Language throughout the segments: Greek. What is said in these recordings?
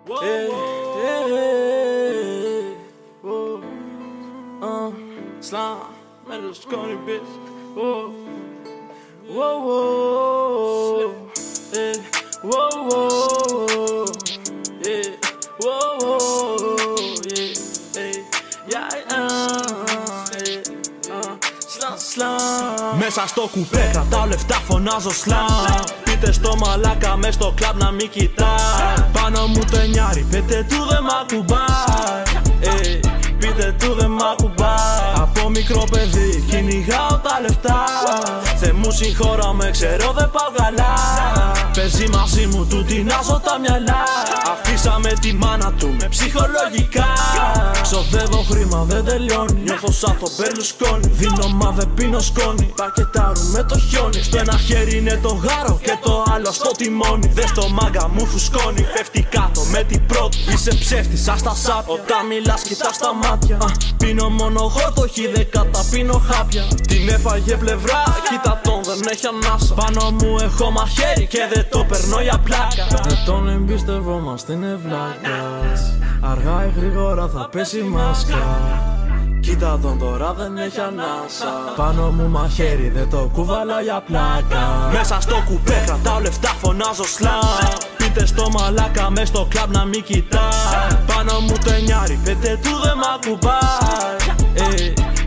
Slime, metal scrawny bitch. Whoa, whoa, whoa, yeah, whoa, whoa, yeah, whoa, whoa, yeah, slime. Μέσα στο κουπέ κρατάω λεφτά, φωνάζω slam. Πείτε στο μαλάκα μες στο κλαμπ να μην κοιτάει. Πάνω μου το εννιάρι, πείτε του δε μ' ακουμπάει. Πείτε του δε μ' ακουμπάει. Από μικρό παιδί κυνηγάω τα λεφτά. Θε μου συγχώρα ξέρω δεν πάω καλά. Παίζει μαζί μου του τεινάζω τα μυαλά. Αφήσαμε τη μάνα του με ψυχολογικά. Ξοδεύω χρήμα δεν τελειώνει. Νιώθω σαν το Μπερλουσκόνι. Δίνω μα δεν πίνω σκόνη. Πακετάρουμε το χιόνι. Στο ένα χέρι είναι το γάρο και το άλλο στο τιμόνι. Δες το μάγκα μου φουσκώνει. Πέφτει κάτω με την πρώτη. Είσαι ψεύτης σαν στα σάπια. Όταν μιλάς κοιτάς στα μάτια. Πίνω μόνο χόρτοχι, δεν καταπίνω χάπια. Την έφαγε πλευρά, κοίτα τον δεν έχει ανάσα. Πάνω μου έχω μαχαίρι και δεν το περνώ για πλάκα. Δεν τον εμπιστευόμαστε, είναι βλάκας. Αργά ή γρήγορα θα πέσει μάσκα. Κοίτα τον τώρα δεν έχει ανάσα. Πάνω μου μαχαίρι δεν το κουβαλάω για πλάκα. Μέσα στο κουπέ κρατάω λεφτά, φωνάζω slam. Πείτε στο μαλάκα μες στο κλαμπ να μην κοιτάει. Πάνω μου το εννιάρι, πείτε του δε μ' ακουμπάει.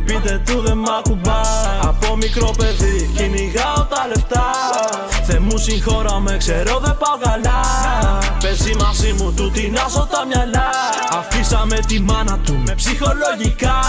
Πείτε του δε μ' ακουμπάει. Από μικρό παιδί κυνηγάω τα λεφτά. Θε μου συγχώρα ξέρω δεν πάω καλά. Παίζει μαζί μου του τεινάζω τα μυαλά. Αφήσαμε τη μάνα του με ψυχολογικά.